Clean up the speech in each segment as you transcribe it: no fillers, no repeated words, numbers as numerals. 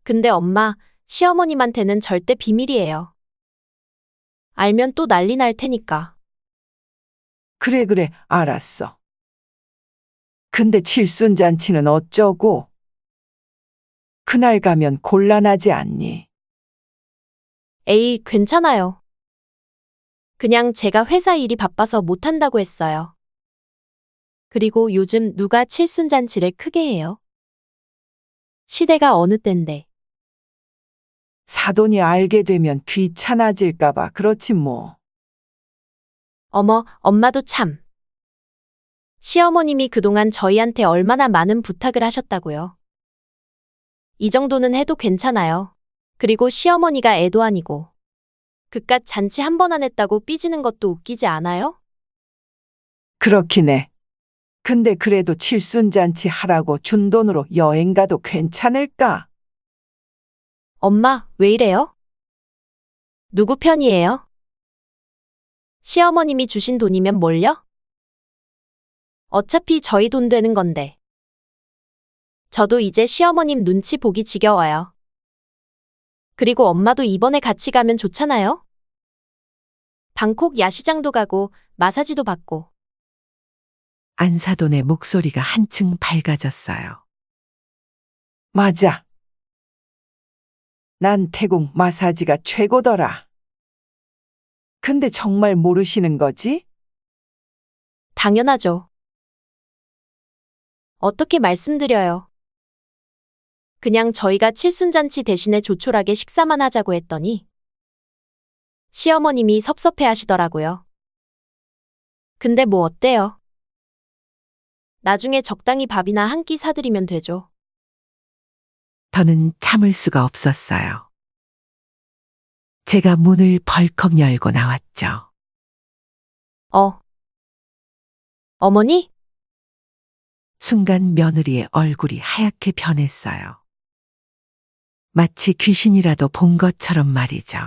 근데 엄마, 시어머님한테는 절대 비밀이에요. 알면 또 난리 날 테니까. 그래, 그래, 알았어. 근데 칠순잔치는 어쩌고? 그날 가면 곤란하지 않니? 에이, 괜찮아요. 그냥 제가 회사 일이 바빠서 못한다고 했어요. 그리고 요즘 누가 칠순잔치를 크게 해요? 시대가 어느 땐데. 사돈이 알게 되면 귀찮아질까봐 그렇지 뭐. 어머, 엄마도 참. 시어머님이 그동안 저희한테 얼마나 많은 부탁을 하셨다고요. 이 정도는 해도 괜찮아요. 그리고 시어머니가 애도 아니고. 그깟 잔치 한 번 안 했다고 삐지는 것도 웃기지 않아요? 그렇긴 해. 근데 그래도 칠순잔치 하라고 준 돈으로 여행 가도 괜찮을까? 엄마, 왜 이래요? 누구 편이에요? 시어머님이 주신 돈이면 뭘요? 어차피 저희 돈 되는 건데. 저도 이제 시어머님 눈치 보기 지겨워요. 그리고 엄마도 이번에 같이 가면 좋잖아요? 방콕 야시장도 가고, 마사지도 받고. 안사돈의 목소리가 한층 밝아졌어요. 맞아. 난 태국 마사지가 최고더라. 근데 정말 모르시는 거지? 당연하죠. 어떻게 말씀드려요? 그냥 저희가 칠순잔치 대신에 조촐하게 식사만 하자고 했더니 시어머님이 섭섭해 하시더라고요. 근데 뭐 어때요? 나중에 적당히 밥이나 한 끼 사드리면 되죠. 저는 참을 수가 없었어요. 제가 문을 벌컥 열고 나왔죠. 어, 어머니? 순간 며느리의 얼굴이 하얗게 변했어요. 마치 귀신이라도 본 것처럼 말이죠.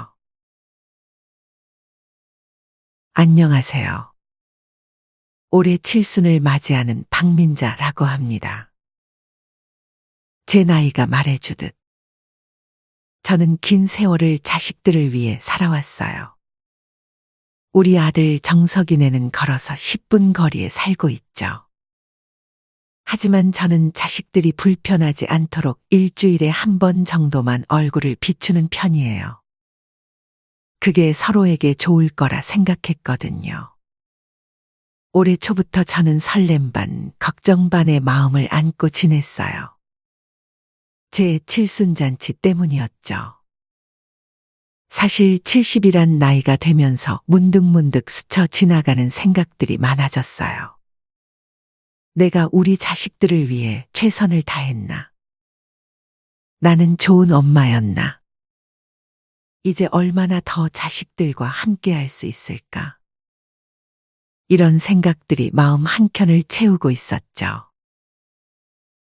안녕하세요. 올해 칠순을 맞이하는 박민자라고 합니다. 제 나이가 말해주듯 저는 긴 세월을 자식들을 위해 살아왔어요. 우리 아들 정석이네는 걸어서 10분 거리에 살고 있죠. 하지만 저는 자식들이 불편하지 않도록 일주일에 한 번 정도만 얼굴을 비추는 편이에요. 그게 서로에게 좋을 거라 생각했거든요. 올해 초부터 저는 설렘 반, 걱정 반의 마음을 안고 지냈어요. 제 칠순잔치 때문이었죠. 사실 70이란 나이가 되면서 문득문득 스쳐 지나가는 생각들이 많아졌어요. 내가 우리 자식들을 위해 최선을 다했나? 나는 좋은 엄마였나? 이제 얼마나 더 자식들과 함께 할 수 있을까? 이런 생각들이 마음 한켠을 채우고 있었죠.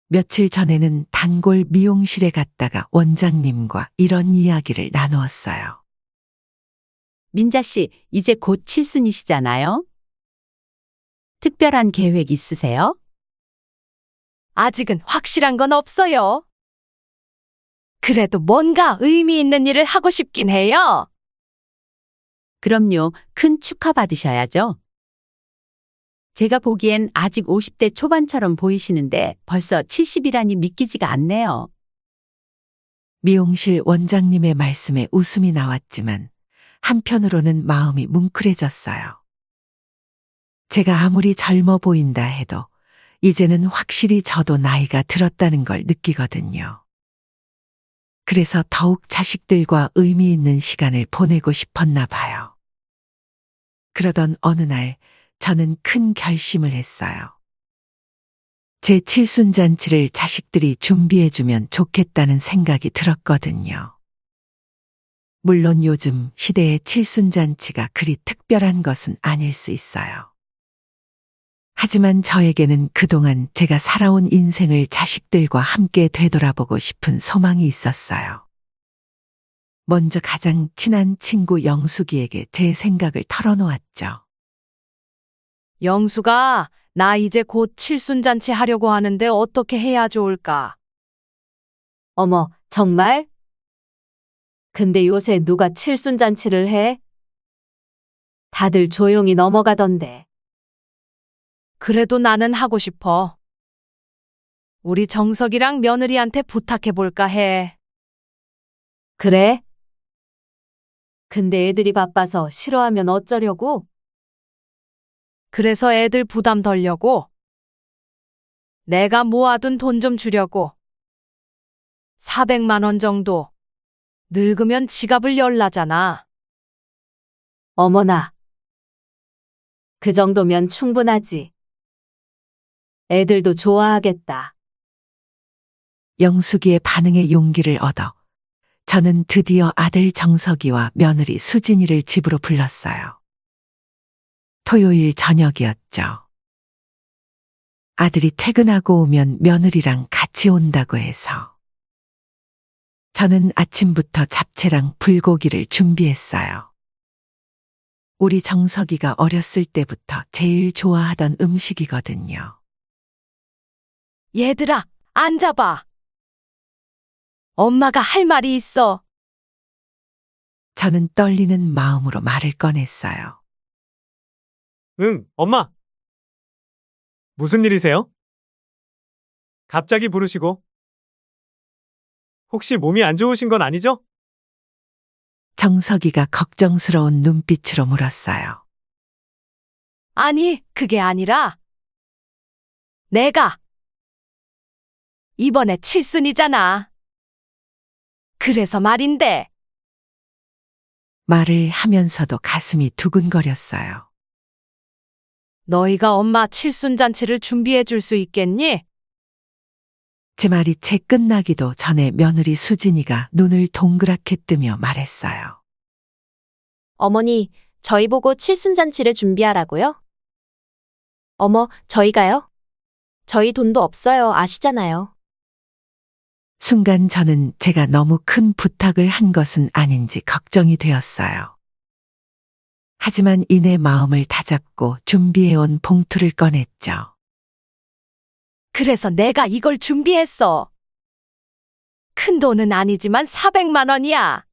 며칠 전에는 단골 미용실에 갔다가 원장님과 이런 이야기를 나누었어요. 민자 씨, 이제 곧 칠순이시잖아요? 특별한 계획 있으세요? 아직은 확실한 건 없어요. 그래도 뭔가 의미 있는 일을 하고 싶긴 해요. 그럼요, 큰 축하 받으셔야죠. 제가 보기엔 아직 50대 초반처럼 보이시는데 벌써 70이라니 믿기지가 않네요. 미용실 원장님의 말씀에 웃음이 나왔지만 한편으로는 마음이 뭉클해졌어요. 제가 아무리 젊어 보인다 해도 이제는 확실히 저도 나이가 들었다는 걸 느끼거든요. 그래서 더욱 자식들과 의미 있는 시간을 보내고 싶었나 봐요. 그러던 어느 날 저는 큰 결심을 했어요. 제 칠순잔치를 자식들이 준비해주면 좋겠다는 생각이 들었거든요. 물론 요즘 시대의 칠순잔치가 그리 특별한 것은 아닐 수 있어요. 하지만 저에게는 그동안 제가 살아온 인생을 자식들과 함께 되돌아보고 싶은 소망이 있었어요. 먼저 가장 친한 친구 영숙이에게 제 생각을 털어놓았죠. 영수가 나 이제 곧 칠순잔치 하려고 하는데 어떻게 해야 좋을까? 어머, 정말? 근데 요새 누가 칠순잔치를 해? 다들 조용히 넘어가던데. 그래도 나는 하고 싶어. 우리 정석이랑 며느리한테 부탁해볼까 해. 그래? 근데 애들이 바빠서 싫어하면 어쩌려고? 그래서 애들 부담 덜려고. 내가 모아둔 돈 좀 주려고. 400만 원 정도. 늙으면 지갑을 열라잖아. 어머나. 그 정도면 충분하지. 애들도 좋아하겠다. 영숙이의 반응에 용기를 얻어 저는 드디어 아들 정석이와 며느리 수진이를 집으로 불렀어요. 토요일 저녁이었죠. 아들이 퇴근하고 오면 며느리랑 같이 온다고 해서 저는 아침부터 잡채랑 불고기를 준비했어요. 우리 정석이가 어렸을 때부터 제일 좋아하던 음식이거든요. 얘들아, 앉아봐. 엄마가 할 말이 있어. 저는 떨리는 마음으로 말을 꺼냈어요. 응, 엄마. 무슨 일이세요? 갑자기 부르시고. 혹시 몸이 안 좋으신 건 아니죠? 정석이가 걱정스러운 눈빛으로 물었어요. 아니, 그게 아니라 내가 이번에 칠순이잖아. 그래서 말인데. 말을 하면서도 가슴이 두근거렸어요. 너희가 엄마 칠순잔치를 준비해 줄 수 있겠니? 제 말이 채 끝나기도 전에 며느리 수진이가 눈을 동그랗게 뜨며 말했어요. 어머니, 저희 보고 칠순잔치를 준비하라고요? 어머, 저희가요? 저희 돈도 없어요, 아시잖아요. 순간 저는 제가 너무 큰 부탁을 한 것은 아닌지 걱정이 되었어요. 하지만 이내 마음을 다잡고 준비해온 봉투를 꺼냈죠. 그래서 내가 이걸 준비했어. 큰 돈은 아니지만 400만 원이야.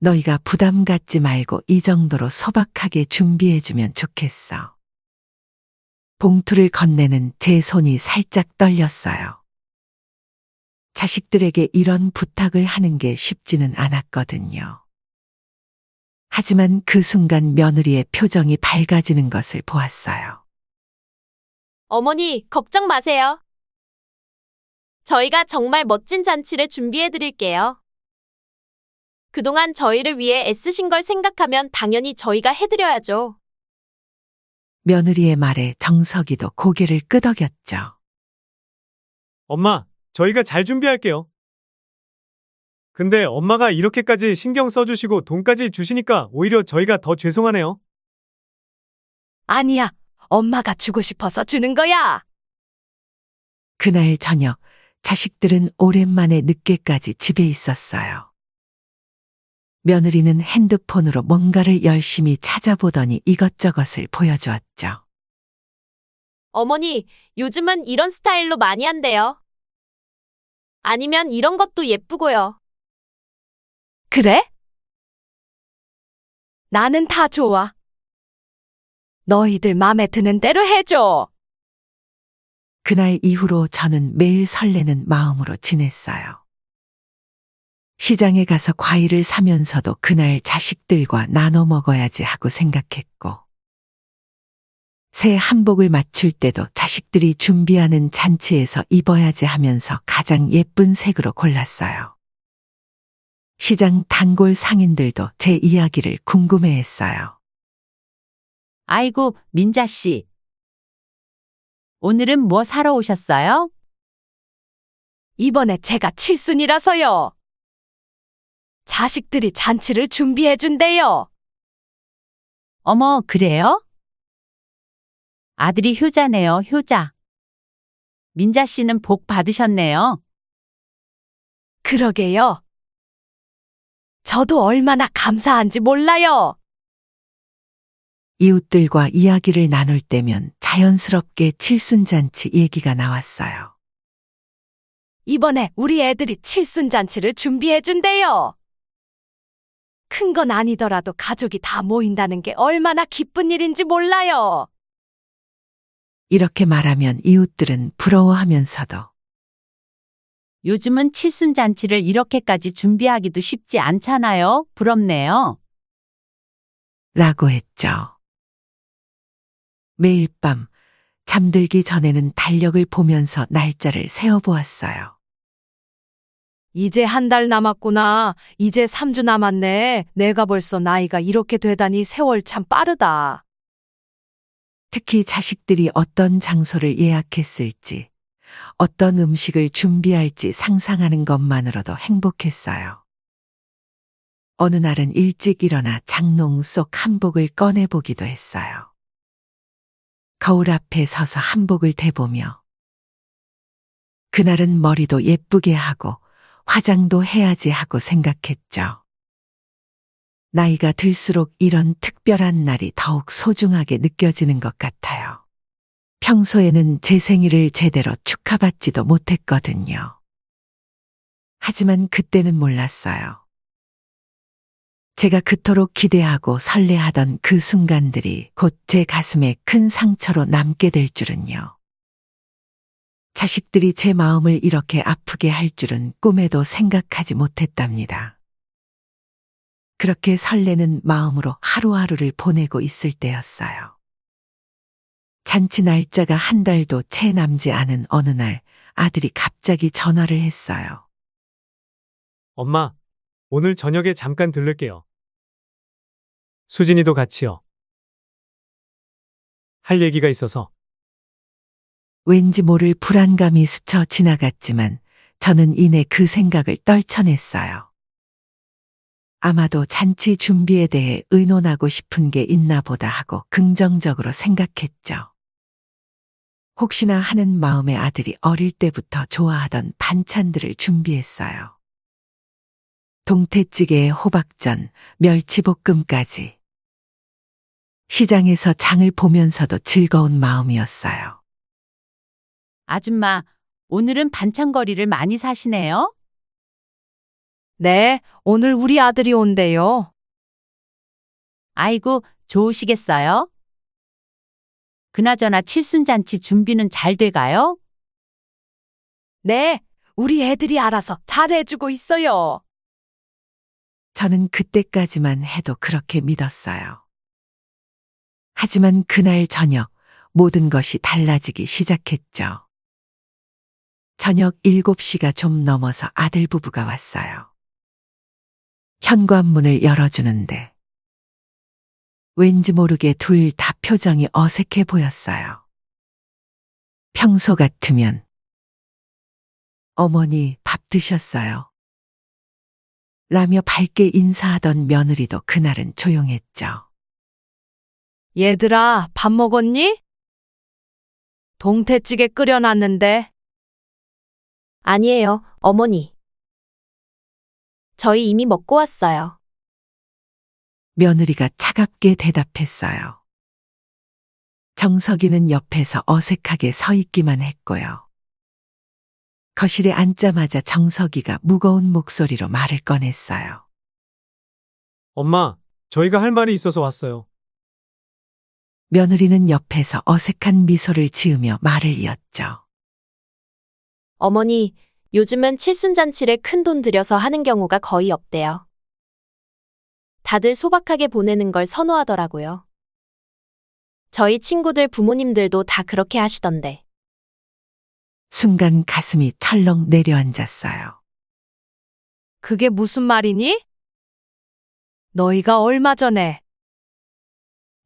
너희가 부담 갖지 말고 이 정도로 소박하게 준비해주면 좋겠어. 봉투를 건네는 제 손이 살짝 떨렸어요. 자식들에게 이런 부탁을 하는 게 쉽지는 않았거든요. 하지만 그 순간 며느리의 표정이 밝아지는 것을 보았어요. 어머니, 걱정 마세요. 저희가 정말 멋진 잔치를 준비해 드릴게요. 그동안 저희를 위해 애쓰신 걸 생각하면 당연히 저희가 해드려야죠. 며느리의 말에 정석이도 고개를 끄덕였죠. 엄마, 저희가 잘 준비할게요. 근데 엄마가 이렇게까지 신경 써주시고 돈까지 주시니까 오히려 저희가 더 죄송하네요. 아니야, 엄마가 주고 싶어서 주는 거야. 그날 저녁 자식들은 오랜만에 늦게까지 집에 있었어요. 며느리는 핸드폰으로 뭔가를 열심히 찾아보더니 이것저것을 보여주었죠. 어머니, 요즘은 이런 스타일로 많이 한대요. 아니면 이런 것도 예쁘고요. 그래? 나는 다 좋아. 너희들 맘에 드는 대로 해줘. 그날 이후로 저는 매일 설레는 마음으로 지냈어요. 시장에 가서 과일을 사면서도 그날 자식들과 나눠 먹어야지 하고 생각했고, 새 한복을 맞출 때도 자식들이 준비하는 잔치에서 입어야지 하면서 가장 예쁜 색으로 골랐어요. 시장 단골 상인들도 제 이야기를 궁금해했어요. 아이고, 민자 씨. 오늘은 뭐 사러 오셨어요? 이번에 제가 칠순이라서요. 자식들이 잔치를 준비해 준대요. 어머, 그래요? 아들이 효자네요, 효자. 민자 씨는 복 받으셨네요. 그러게요. 저도 얼마나 감사한지 몰라요. 이웃들과 이야기를 나눌 때면 자연스럽게 칠순잔치 얘기가 나왔어요. 이번에 우리 애들이 칠순잔치를 준비해준대요. 큰 건 아니더라도 가족이 다 모인다는 게 얼마나 기쁜 일인지 몰라요. 이렇게 말하면 이웃들은 부러워하면서도 요즘은 칠순잔치를 이렇게까지 준비하기도 쉽지 않잖아요. 부럽네요. 라고 했죠. 매일 밤 잠들기 전에는 달력을 보면서 날짜를 세어보았어요. 이제 한 달 남았구나. 이제 3주 남았네. 내가 벌써 나이가 이렇게 되다니 세월 참 빠르다. 특히 자식들이 어떤 장소를 예약했을지, 어떤 음식을 준비할지 상상하는 것만으로도 행복했어요. 어느 날은 일찍 일어나 장롱 속 한복을 꺼내보기도 했어요. 거울 앞에 서서 한복을 대보며 그날은 머리도 예쁘게 하고 화장도 해야지 하고 생각했죠. 나이가 들수록 이런 특별한 날이 더욱 소중하게 느껴지는 것 같아요. 평소에는 제 생일을 제대로 축하받지도 못했거든요. 하지만 그때는 몰랐어요. 제가 그토록 기대하고 설레하던 그 순간들이 곧 제 가슴에 큰 상처로 남게 될 줄은요. 자식들이 제 마음을 이렇게 아프게 할 줄은 꿈에도 생각하지 못했답니다. 그렇게 설레는 마음으로 하루하루를 보내고 있을 때였어요. 잔치 날짜가 한 달도 채 남지 않은 어느 날 아들이 갑자기 전화를 했어요. 엄마, 오늘 저녁에 잠깐 들를게요. 수진이도 같이요. 할 얘기가 있어서. 왠지 모를 불안감이 스쳐 지나갔지만 저는 이내 그 생각을 떨쳐냈어요. 아마도 잔치 준비에 대해 의논하고 싶은 게 있나 보다 하고 긍정적으로 생각했죠. 혹시나 하는 마음에 아들이 어릴 때부터 좋아하던 반찬들을 준비했어요. 동태찌개에 호박전, 멸치볶음까지. 시장에서 장을 보면서도 즐거운 마음이었어요. 아줌마, 오늘은 반찬거리를 많이 사시네요. 네, 오늘 우리 아들이 온대요. 아이고, 좋으시겠어요? 그나저나 칠순잔치 준비는 잘 돼가요? 네, 우리 애들이 알아서 잘해주고 있어요. 저는 그때까지만 해도 그렇게 믿었어요. 하지만 그날 저녁 모든 것이 달라지기 시작했죠. 저녁 7시가 좀 넘어서 아들 부부가 왔어요. 현관문을 열어주는데 왠지 모르게 둘 다 표정이 어색해 보였어요. 평소 같으면 어머니 밥 드셨어요? 라며 밝게 인사하던 며느리도 그날은 조용했죠. 얘들아, 밥 먹었니? 동태찌개 끓여놨는데. 아니에요, 어머니. 저희 이미 먹고 왔어요. 며느리가 차갑게 대답했어요. 정석이는 옆에서 어색하게 서 있기만 했고요. 거실에 앉자마자 정석이가 무거운 목소리로 말을 꺼냈어요. 엄마, 저희가 할 말이 있어서 왔어요. 며느리는 옆에서 어색한 미소를 지으며 말을 이었죠. 어머니, 요즘은 칠순잔치를 큰 돈 들여서 하는 경우가 거의 없대요. 다들 소박하게 보내는 걸 선호하더라고요. 저희 친구들 부모님들도 다 그렇게 하시던데. 순간 가슴이 철렁 내려앉았어요. 그게 무슨 말이니? 너희가 얼마 전에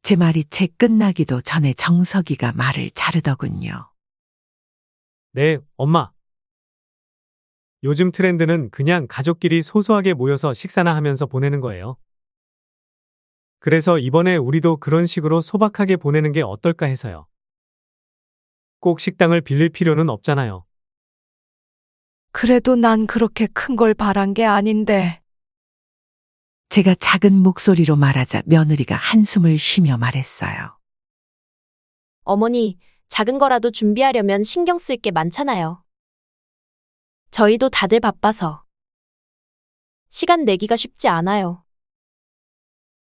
제 말이 채 끝나기도 전에 정석이가 말을 자르더군요. 네, 엄마. 요즘 트렌드는 그냥 가족끼리 소소하게 모여서 식사나 하면서 보내는 거예요. 그래서 이번에 우리도 그런 식으로 소박하게 보내는 게 어떨까 해서요. 꼭 식당을 빌릴 필요는 없잖아요. 그래도 난 그렇게 큰 걸 바란 게 아닌데. 제가 작은 목소리로 말하자 며느리가 한숨을 쉬며 말했어요. 어머니, 작은 거라도 준비하려면 신경 쓸 게 많잖아요. 저희도 다들 바빠서 시간 내기가 쉽지 않아요.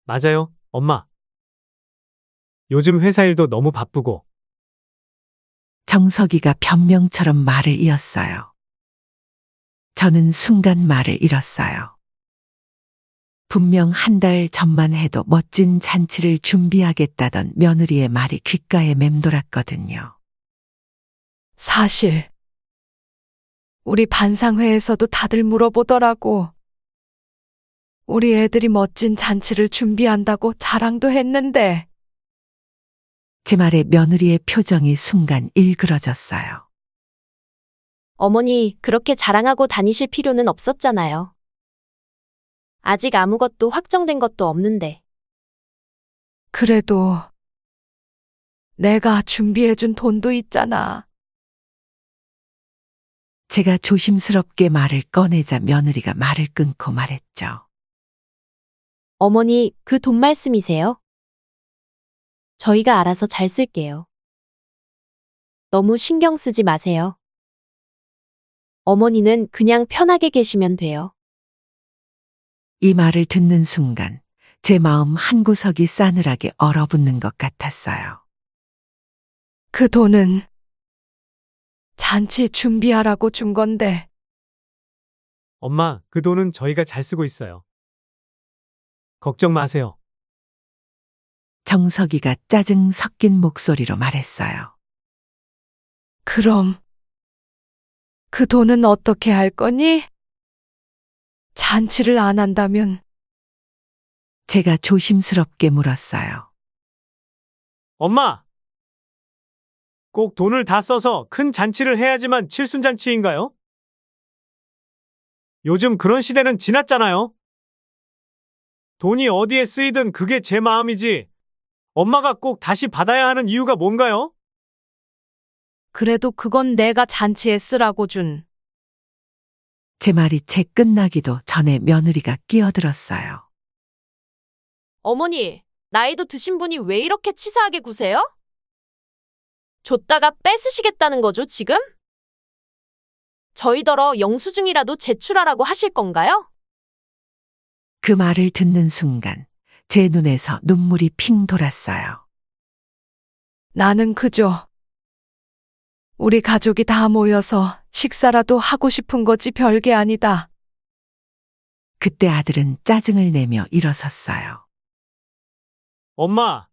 맞아요, 엄마. 요즘 회사 일도 너무 바쁘고. 정석이가 변명처럼 말을 이었어요. 저는 순간 말을 잃었어요. 분명 한 달 전만 해도 멋진 잔치를 준비하겠다던 며느리의 말이 귓가에 맴돌았거든요. 사실 우리 반상회에서도 다들 물어보더라고. 우리 애들이 멋진 잔치를 준비한다고 자랑도 했는데 제 말에 며느리의 표정이 순간 일그러졌어요. 어머니, 그렇게 자랑하고 다니실 필요는 없었잖아요. 아직 아무것도 확정된 것도 없는데. 그래도 내가 준비해준 돈도 있잖아. 제가 조심스럽게 말을 꺼내자 며느리가 말을 끊고 말했죠. 어머니, 그 돈 말씀이세요? 저희가 알아서 잘 쓸게요. 너무 신경 쓰지 마세요. 어머니는 그냥 편하게 계시면 돼요. 이 말을 듣는 순간 제 마음 한구석이 싸늘하게 얼어붙는 것 같았어요. 그 돈은 잔치 준비하라고 준 건데 엄마, 그 돈은 저희가 잘 쓰고 있어요. 걱정 마세요. 정석이가 짜증 섞인 목소리로 말했어요. 그럼 그 돈은 어떻게 할 거니? 잔치를 안 한다면 제가 조심스럽게 물었어요. 엄마! 꼭 돈을 다 써서 큰 잔치를 해야지만 칠순잔치인가요? 요즘 그런 시대는 지났잖아요. 돈이 어디에 쓰이든 그게 제 마음이지. 엄마가 꼭 다시 받아야 하는 이유가 뭔가요? 그래도 그건 내가 잔치에 쓰라고 준. 제 말이 채 끝나기도 전에 며느리가 끼어들었어요. 어머니, 나이도 드신 분이 왜 이렇게 치사하게 구세요? 줬다가 뺏으시겠다는 거죠, 지금? 저희더러 영수증이라도 제출하라고 하실 건가요? 그 말을 듣는 순간 제 눈에서 눈물이 핑 돌았어요. 나는 그저 우리 가족이 다 모여서 식사라도 하고 싶은 거지 별게 아니다. 그때 아들은 짜증을 내며 일어섰어요. 엄마,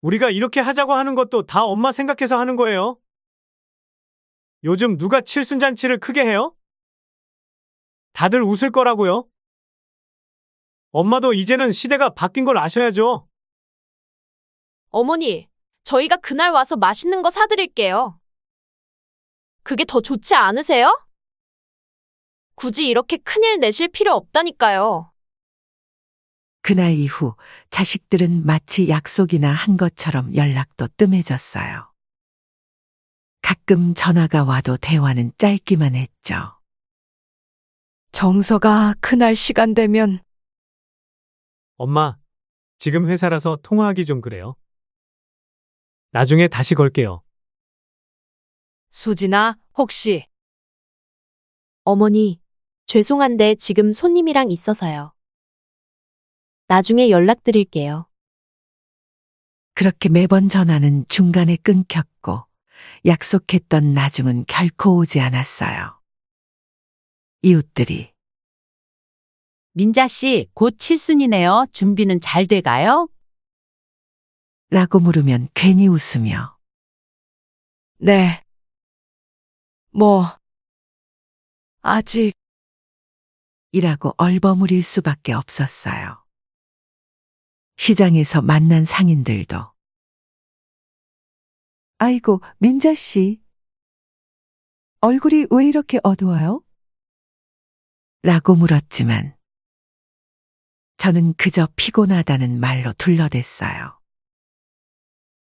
우리가 이렇게 하자고 하는 것도 다 엄마 생각해서 하는 거예요. 요즘 누가 칠순잔치를 크게 해요? 다들 웃을 거라고요. 엄마도 이제는 시대가 바뀐 걸 아셔야죠. 어머니, 저희가 그날 와서 맛있는 거 사드릴게요. 그게 더 좋지 않으세요? 굳이 이렇게 큰일 내실 필요 없다니까요. 그날 이후 자식들은 마치 약속이나 한 것처럼 연락도 뜸해졌어요. 가끔 전화가 와도 대화는 짧기만 했죠. 정서가 그날 시간 되면 엄마, 지금 회사라서 통화하기 좀 그래요. 나중에 다시 걸게요. 수진아, 혹시 어머니, 죄송한데 지금 손님이랑 있어서요. 나중에 연락드릴게요. 그렇게 매번 전화는 중간에 끊겼고 약속했던 나중은 결코 오지 않았어요. 이웃들이 민자 씨, 곧 칠순이네요. 준비는 잘 돼가요? 라고 물으면 괜히 웃으며 네. 뭐 아직 이라고 얼버무릴 수밖에 없었어요. 시장에서 만난 상인들도 아이고, 민자 씨. 얼굴이 왜 이렇게 어두워요? 라고 물었지만 저는 그저 피곤하다는 말로 둘러댔어요.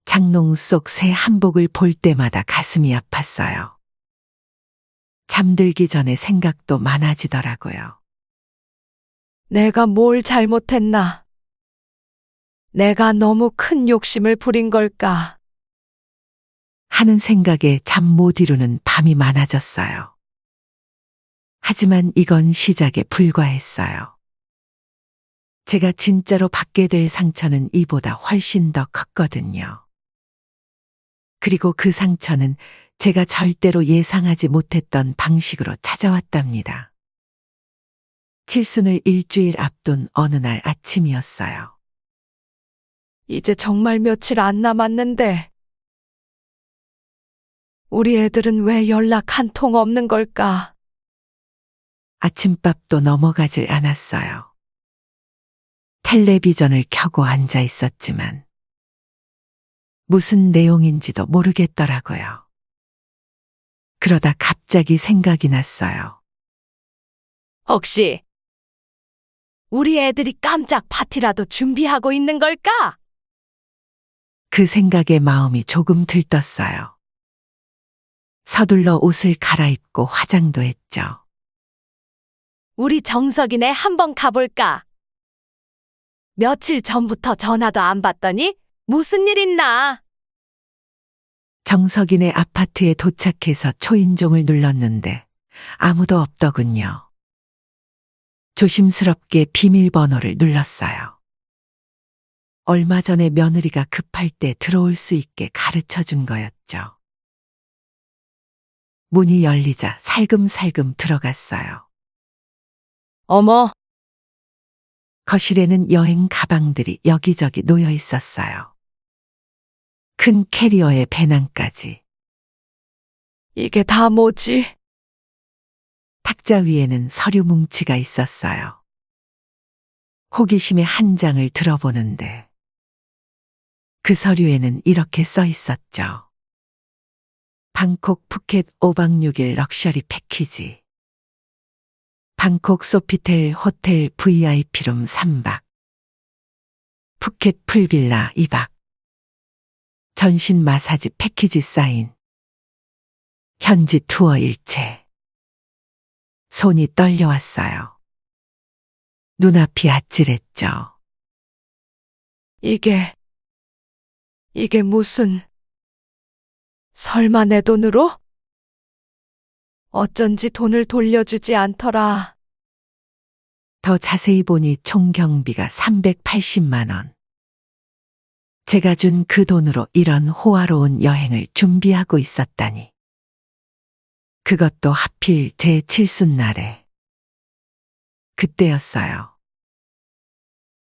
장롱 속 새 한복을 볼 때마다 가슴이 아팠어요. 잠들기 전에 생각도 많아지더라고요. 내가 뭘 잘못했나? 내가 너무 큰 욕심을 부린 걸까? 하는 생각에 잠 못 이루는 밤이 많아졌어요. 하지만 이건 시작에 불과했어요. 제가 진짜로 받게 될 상처는 이보다 훨씬 더 컸거든요. 그리고 그 상처는 제가 절대로 예상하지 못했던 방식으로 찾아왔답니다. 칠순을 일주일 앞둔 어느 날 아침이었어요. 이제 정말 며칠 안 남았는데. 우리 애들은 왜 연락 한 통 없는 걸까? 아침밥도 넘어가질 않았어요. 텔레비전을 켜고 앉아 있었지만 무슨 내용인지도 모르겠더라고요. 그러다 갑자기 생각이 났어요. 혹시 우리 애들이 깜짝 파티라도 준비하고 있는 걸까? 그 생각에 마음이 조금 들떴어요. 서둘러 옷을 갈아입고 화장도 했죠. 우리 정석이네 한번 가볼까? 며칠 전부터 전화도 안 받더니 무슨 일 있나? 정석이네 아파트에 도착해서 초인종을 눌렀는데 아무도 없더군요. 조심스럽게 비밀번호를 눌렀어요. 얼마 전에 며느리가 급할 때 들어올 수 있게 가르쳐 준 거였죠. 문이 열리자 살금살금 들어갔어요. 어머, 거실에는 여행 가방들이 여기저기 놓여 있었어요. 큰 캐리어에 배낭까지. 이게 다 뭐지? 탁자 위에는 서류 뭉치가 있었어요. 호기심에 한 장을 들어보는데 그 서류에는 이렇게 써 있었죠. 방콕 푸켓 5박 6일 럭셔리 패키지. 방콕 소피텔 호텔 VIP룸 3박. 푸켓 풀빌라 2박. 전신 마사지 패키지 사인. 현지 투어 일체. 손이 떨려왔어요. 눈앞이 아찔했죠. 이게 무슨... 설마 내 돈으로? 어쩐지 돈을 돌려주지 않더라. 더 자세히 보니 총 경비가 380만 원. 제가 준 그 돈으로 이런 호화로운 여행을 준비하고 있었다니. 그것도 하필 제 칠순날에. 그때였어요.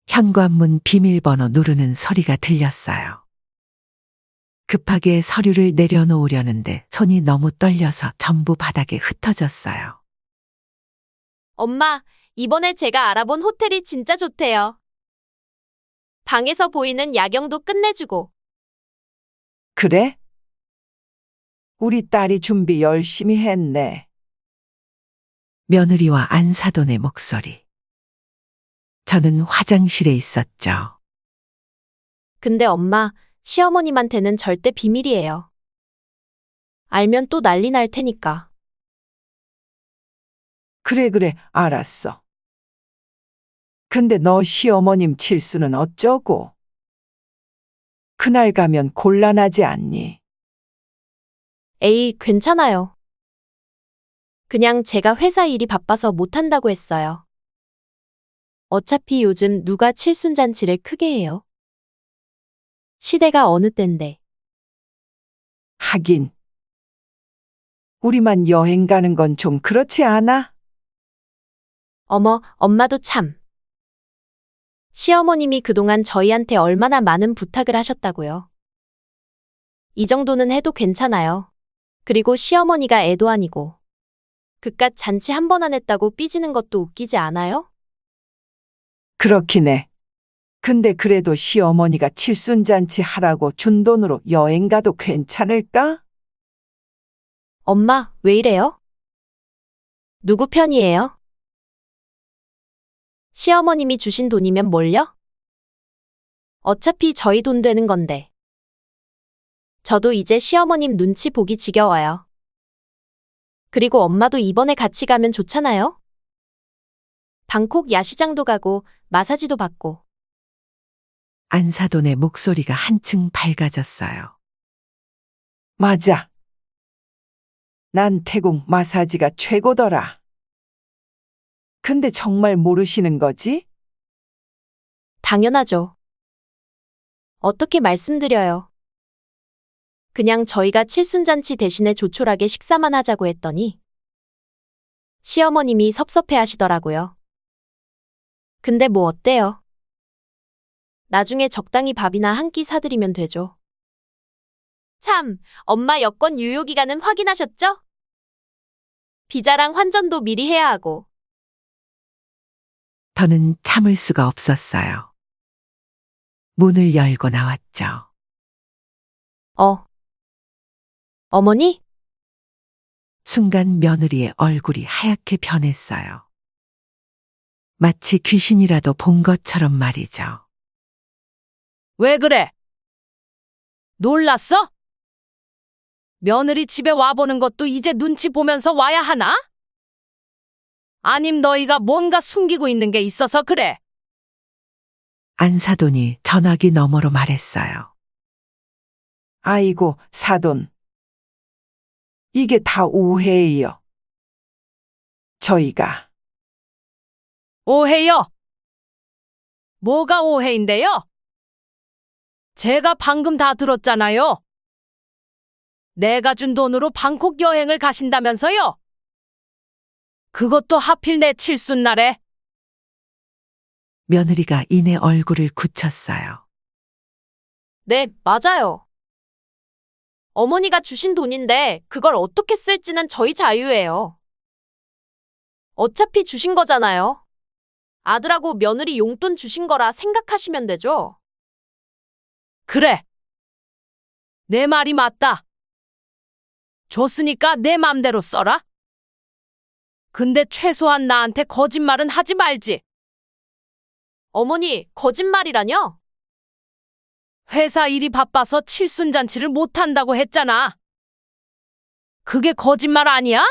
현관문 비밀번호 누르는 소리가 들렸어요. 급하게 서류를 내려놓으려는데 손이 너무 떨려서 전부 바닥에 흩어졌어요. 엄마, 이번에 제가 알아본 호텔이 진짜 좋대요. 방에서 보이는 야경도 끝내주고. 그래? 우리 딸이 준비 열심히 했네. 며느리와 안사돈의 목소리. 저는 화장실에 있었죠. 근데 엄마, 시어머님한테는 절대 비밀이에요. 알면 또 난리 날 테니까. 그래, 알았어. 근데 너 시어머님 칠수는 어쩌고? 그날 가면 곤란하지 않니? 에이, 괜찮아요. 그냥 제가 회사 일이 바빠서 못한다고 했어요. 어차피 요즘 누가 칠순잔치를 크게 해요? 시대가 어느 땐데. 하긴. 우리만 여행 가는 건 좀 그렇지 않아? 어머, 엄마도 참. 시어머님이 그동안 저희한테 얼마나 많은 부탁을 하셨다고요. 이 정도는 해도 괜찮아요. 그리고 시어머니가 애도 아니고. 그깟 잔치 한 번 안 했다고 삐지는 것도 웃기지 않아요? 그렇긴 해. 근데 그래도 시어머니가 칠순잔치 하라고 준 돈으로 여행 가도 괜찮을까? 엄마, 왜 이래요? 누구 편이에요? 시어머님이 주신 돈이면 뭘요? 어차피 저희 돈 되는 건데. 저도 이제 시어머님 눈치 보기 지겨워요. 그리고 엄마도 이번에 같이 가면 좋잖아요? 방콕 야시장도 가고 마사지도 받고. 안사돈의 목소리가 한층 밝아졌어요. 맞아. 난 태국 마사지가 최고더라. 근데 정말 모르시는 거지? 당연하죠. 어떻게 말씀드려요. 그냥 저희가 칠순잔치 대신에 조촐하게 식사만 하자고 했더니 시어머님이 섭섭해 하시더라고요. 근데 뭐 어때요? 나중에 적당히 밥이나 한 끼 사드리면 되죠. 참, 엄마 여권 유효기간은 확인하셨죠? 비자랑 환전도 미리 해야 하고. 더는 참을 수가 없었어요. 문을 열고 나왔죠. 어머니? 순간 며느리의 얼굴이 하얗게 변했어요. 마치 귀신이라도 본 것처럼 말이죠. 왜 그래? 놀랐어? 며느리 집에 와보는 것도 이제 눈치 보면서 와야 하나? 아님 너희가 뭔가 숨기고 있는 게 있어서 그래. 안사돈이 전화기 너머로 말했어요. 아이고, 사돈. 이게 다 오해예요. 저희가 오해요? 뭐가 오해인데요? 제가 방금 다 들었잖아요. 내가 준 돈으로 방콕 여행을 가신다면서요? 그것도 하필 내 칠순날에. 며느리가 이내 얼굴을 굳혔어요. 네, 맞아요. 어머니가 주신 돈인데 그걸 어떻게 쓸지는 저희 자유예요. 어차피 주신 거잖아요. 아들하고 며느리 용돈 주신 거라 생각하시면 되죠. 그래. 내 말이 맞다. 줬으니까 내 맘대로 써라. 근데 최소한 나한테 거짓말은 하지 말지. 어머니, 거짓말이라뇨? 회사 일이 바빠서 칠순잔치를 못한다고 했잖아. 그게 거짓말 아니야?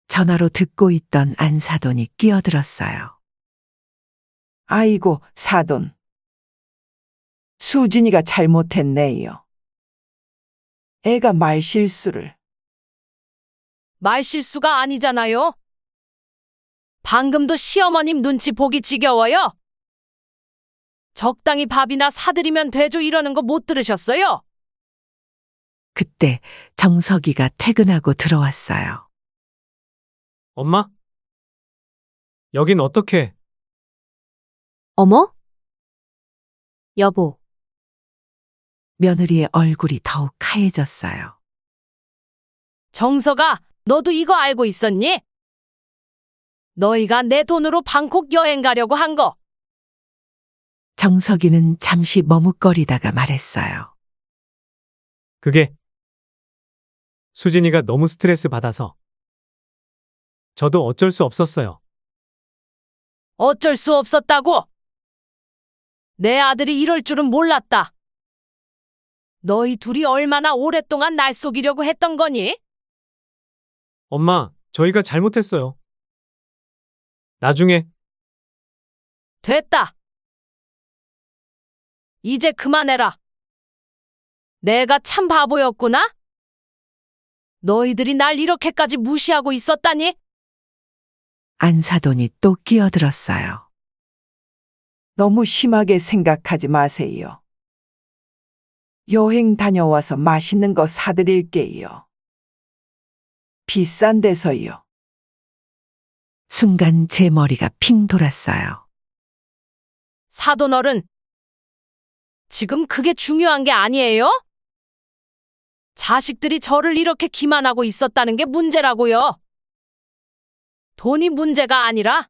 전화로 듣고 있던 안사돈이 끼어들었어요. 아이고, 사돈. 수진이가 잘못했네요. 애가 말실수를. 말실수가 아니잖아요. 방금도 시어머님 눈치 보기 지겨워요. 적당히 밥이나 사드리면 되죠 이러는 거 못 들으셨어요? 그때 정석이가 퇴근하고 들어왔어요. 엄마? 여긴 어떻게? 어머? 여보, 며느리의 얼굴이 더욱 하얘졌어요. 정서가, 너도 이거 알고 있었니? 너희가 내 돈으로 방콕 여행 가려고 한 거. 정석이는 잠시 머뭇거리다가 말했어요. 그게 수진이가 너무 스트레스 받아서 저도 어쩔 수 없었어요. 어쩔 수 없었다고? 내 아들이 이럴 줄은 몰랐다. 너희 둘이 얼마나 오랫동안 날 속이려고 했던 거니? 엄마, 저희가 잘못했어요. 나중에 됐다. 이제 그만해라. 내가 참 바보였구나? 너희들이 날 이렇게까지 무시하고 있었다니? 안사돈이 또 끼어들었어요. 너무 심하게 생각하지 마세요. 여행 다녀와서 맛있는 거 사드릴게요. 비싼 데서요. 순간 제 머리가 핑 돌았어요. 사돈 어른. 지금 그게 중요한 게 아니에요? 자식들이 저를 이렇게 기만하고 있었다는 게 문제라고요. 돈이 문제가 아니라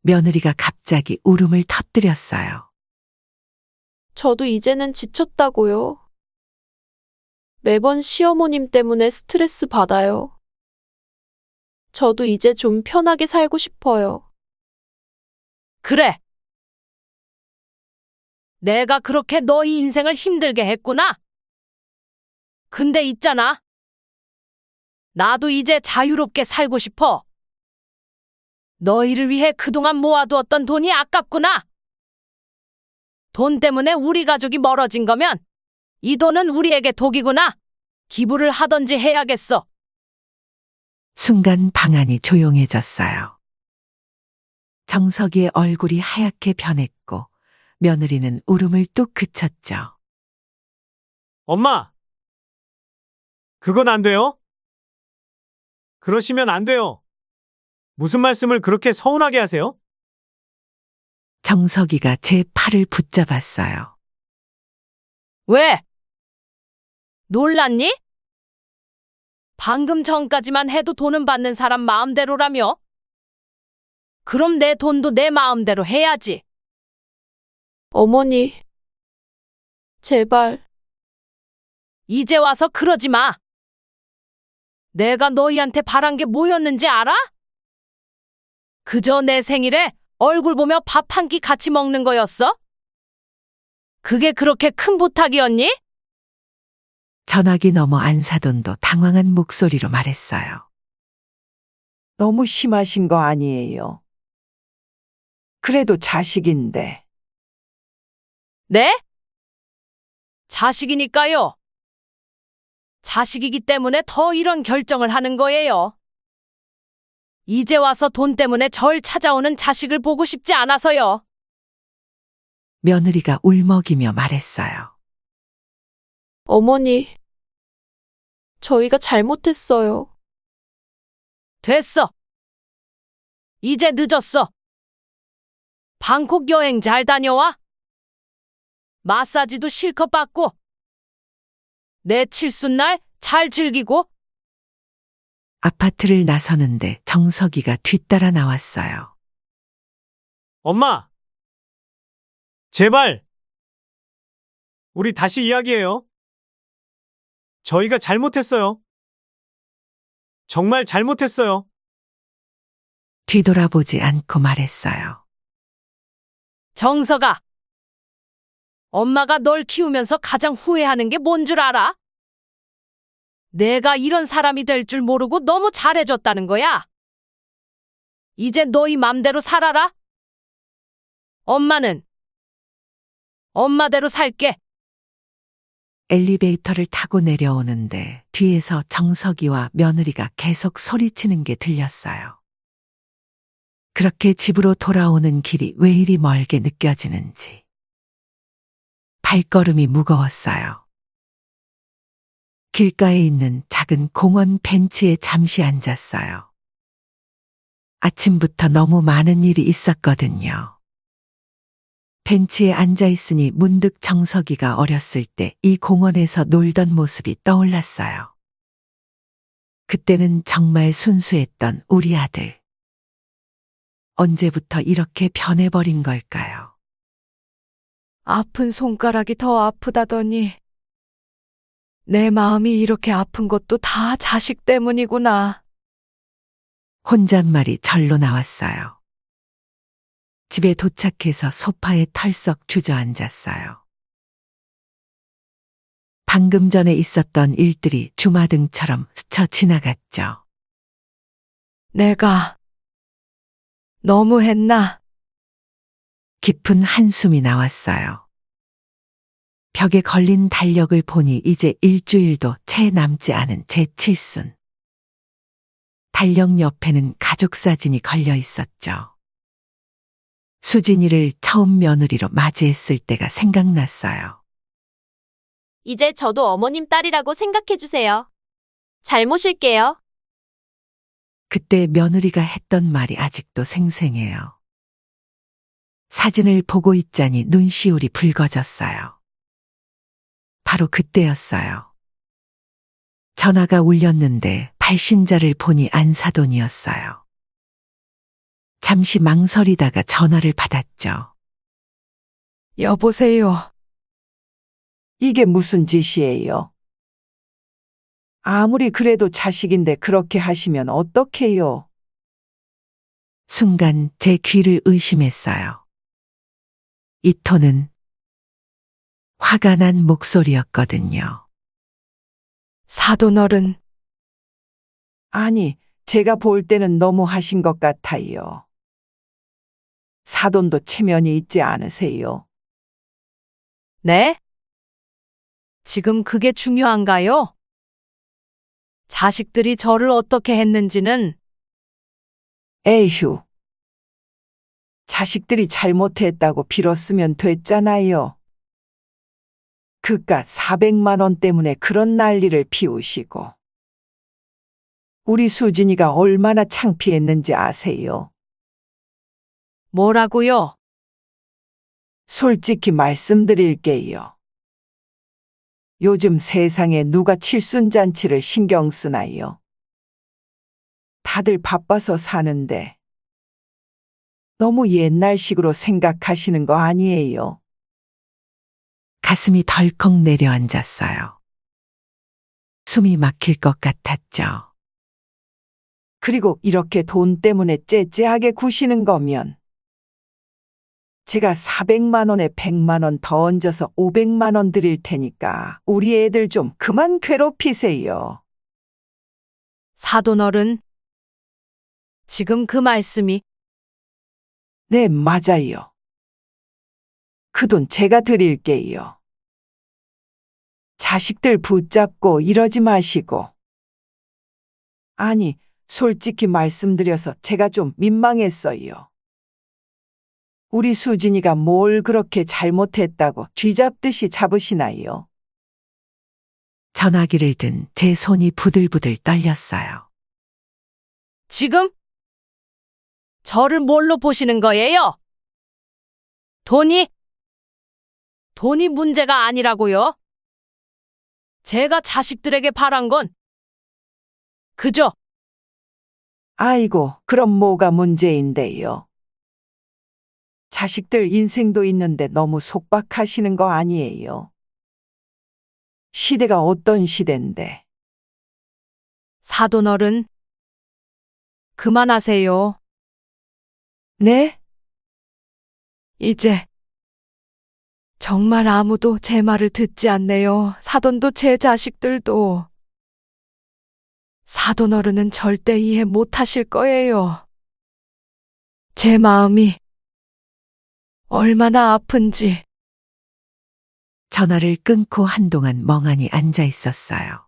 며느리가 갑자기 울음을 터뜨렸어요. 저도 이제는 지쳤다고요. 매번 시어머님 때문에 스트레스 받아요. 저도 이제 좀 편하게 살고 싶어요. 그래. 내가 그렇게 너희 인생을 힘들게 했구나. 근데 있잖아. 나도 이제 자유롭게 살고 싶어. 너희를 위해 그동안 모아두었던 돈이 아깝구나. 돈 때문에 우리 가족이 멀어진 거면 이 돈은 우리에게 독이구나. 기부를 하던지 해야겠어. 순간 방 안이 조용해졌어요. 정석이의 얼굴이 하얗게 변했고 며느리는 울음을 뚝 그쳤죠. 엄마! 그건 안 돼요? 그러시면 안 돼요. 무슨 말씀을 그렇게 서운하게 하세요? 정석이가 제 팔을 붙잡았어요. 왜? 놀랐니? 방금 전까지만 해도 돈은 받는 사람 마음대로라며? 그럼 내 돈도 내 마음대로 해야지. 어머니, 제발. 이제 와서 그러지 마. 내가 너희한테 바란 게 뭐였는지 알아? 그저 내 생일에 얼굴 보며 밥 한 끼 같이 먹는 거였어? 그게 그렇게 큰 부탁이었니? 전화기 넘어 안사돈도 당황한 목소리로 말했어요. 너무 심하신 거 아니에요. 그래도 자식인데. 네? 자식이니까요. 자식이기 때문에 더 이런 결정을 하는 거예요. 이제 와서 돈 때문에 절 찾아오는 자식을 보고 싶지 않아서요. 며느리가 울먹이며 말했어요. 어머니, 저희가 잘못했어요. 됐어. 이제 늦었어. 방콕 여행 잘 다녀와. 마사지도 실컷 받고. 내 칠순날 잘 즐기고. 아파트를 나서는데 정석이가 뒤따라 나왔어요. 엄마! 제발! 우리 다시 이야기해요. 저희가 잘못했어요. 정말 잘못했어요. 뒤돌아보지 않고 말했어요. 정석아. 엄마가 널 키우면서 가장 후회하는 게 뭔 줄 알아? 내가 이런 사람이 될 줄 모르고 너무 잘해줬다는 거야. 이제 너희 맘대로 살아라. 엄마는 엄마대로 살게. 엘리베이터를 타고 내려오는데 뒤에서 정석이와 며느리가 계속 소리치는 게 들렸어요. 그렇게 집으로 돌아오는 길이 왜 이리 멀게 느껴지는지. 발걸음이 무거웠어요. 길가에 있는 작은 공원 벤치에 잠시 앉았어요. 아침부터 너무 많은 일이 있었거든요. 벤치에 앉아 있으니 문득 정석이가 어렸을 때 이 공원에서 놀던 모습이 떠올랐어요. 그때는 정말 순수했던 우리 아들. 언제부터 이렇게 변해버린 걸까요? 아픈 손가락이 더 아프다더니 내 마음이 이렇게 아픈 것도 다 자식 때문이구나. 혼잣말이 절로 나왔어요. 집에 도착해서 소파에 털썩 주저앉았어요. 방금 전에 있었던 일들이 주마등처럼 스쳐 지나갔죠. 내가 너무 했나? 깊은 한숨이 나왔어요. 벽에 걸린 달력을 보니 이제 일주일도 채 남지 않은 제 칠순. 달력 옆에는 가족 사진이 걸려 있었죠. 수진이를 처음 며느리로 맞이했을 때가 생각났어요. 이제 저도 어머님 딸이라고 생각해주세요. 잘 모실게요. 그때 며느리가 했던 말이 아직도 생생해요. 사진을 보고 있자니 눈시울이 붉어졌어요. 바로 그때였어요. 전화가 울렸는데 발신자를 보니 안사돈이었어요. 잠시 망설이다가 전화를 받았죠. 여보세요. 이게 무슨 짓이에요? 아무리 그래도 자식인데 그렇게 하시면 어떡해요? 순간 제 귀를 의심했어요. 이 톤은 화가 난 목소리였거든요. 사돈어른, 아니, 제가 볼 때는 너무 하신 것 같아요. 사돈도 체면이 있지 않으세요? 네? 지금 그게 중요한가요? 자식들이 저를 어떻게 했는지는 에휴. 자식들이 잘못했다고 빌었으면 됐잖아요. 그깟 400만 원 때문에 그런 난리를 피우시고. 우리 수진이가 얼마나 창피했는지 아세요? 뭐라고요? 솔직히 말씀드릴게요. 요즘 세상에 누가 칠순잔치를 신경 쓰나요? 다들 바빠서 사는데 너무 옛날식으로 생각하시는 거 아니에요? 가슴이 덜컥 내려앉았어요. 숨이 막힐 것 같았죠. 그리고 이렇게 돈 때문에 째째하게 구시는 거면 제가 400만 원에 100만 원 더 얹어서 500만 원 드릴 테니까 우리 애들 좀 그만 괴롭히세요. 사돈어른. 지금 그 말씀이 네, 맞아요. 그 돈 제가 드릴게요. 자식들 붙잡고 이러지 마시고. 아니, 솔직히 말씀드려서 제가 좀 민망했어요. 우리 수진이가 뭘 그렇게 잘못했다고 쥐잡듯이 잡으시나요? 전화기를 든 제 손이 부들부들 떨렸어요. 지금 저를 뭘로 보시는 거예요? 돈이 문제가 아니라고요? 제가 자식들에게 바란 건 그저 아이고, 그럼 뭐가 문제인데요? 자식들 인생도 있는데 너무 속박하시는 거 아니에요? 시대가 어떤 시대인데. 사돈어른. 그만하세요. 네? 이제 정말 아무도 제 말을 듣지 않네요. 사돈도 제 자식들도. 사돈어른은 절대 이해 못하실 거예요. 제 마음이 얼마나 아픈지. 전화를 끊고 한동안 멍하니 앉아 있었어요.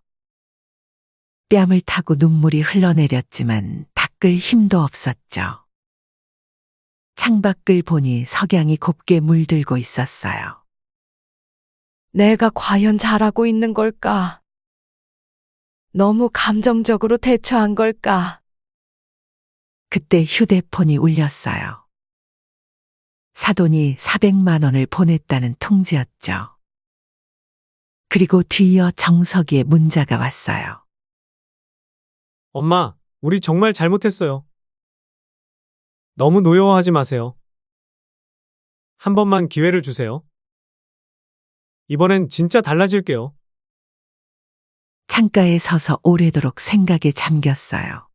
뺨을 타고 눈물이 흘러내렸지만 닦을 힘도 없었죠. 창밖을 보니 석양이 곱게 물들고 있었어요. 내가 과연 잘하고 있는 걸까? 너무 감정적으로 대처한 걸까? 그때 휴대폰이 울렸어요. 사돈이 400만 원을 보냈다는 통지였죠. 그리고 뒤이어 정석이의 문자가 왔어요. 엄마, 우리 정말 잘못했어요. 너무 노여워하지 마세요. 한 번만 기회를 주세요. 이번엔 진짜 달라질게요. 창가에 서서 오래도록 생각에 잠겼어요.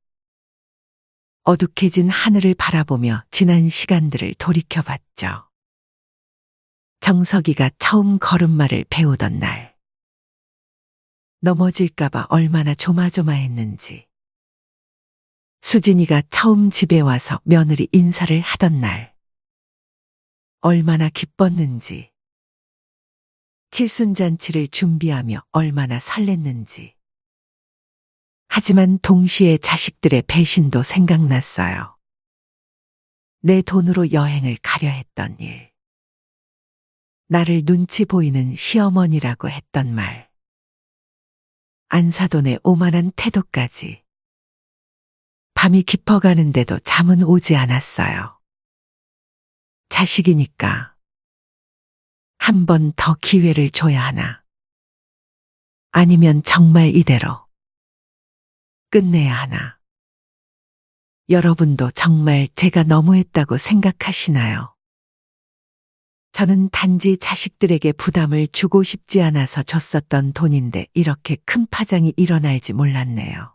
어둑해진 하늘을 바라보며 지난 시간들을 돌이켜봤죠. 정석이가 처음 걸음마를 배우던 날. 넘어질까봐 얼마나 조마조마했는지. 수진이가 처음 집에 와서 며느리 인사를 하던 날. 얼마나 기뻤는지. 칠순잔치를 준비하며 얼마나 설렜는지. 하지만 동시에 자식들의 배신도 생각났어요. 내 돈으로 여행을 가려 했던 일. 나를 눈치 보이는 시어머니라고 했던 말. 안사돈의 오만한 태도까지. 밤이 깊어가는데도 잠은 오지 않았어요. 자식이니까. 한 번 더 기회를 줘야 하나. 아니면 정말 이대로 끝내야 하나. 여러분도 정말 제가 너무했다고 생각하시나요? 저는 단지 자식들에게 부담을 주고 싶지 않아서 줬었던 돈인데 이렇게 큰 파장이 일어날지 몰랐네요.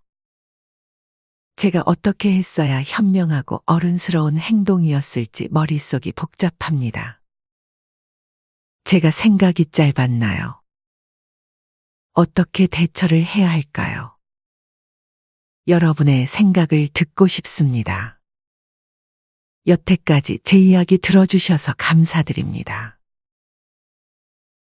제가 어떻게 했어야 현명하고 어른스러운 행동이었을지 머릿속이 복잡합니다. 제가 생각이 짧았나요? 어떻게 대처를 해야 할까요? 여러분의 생각을 듣고 싶습니다. 여태까지 제 이야기 들어주셔서 감사드립니다.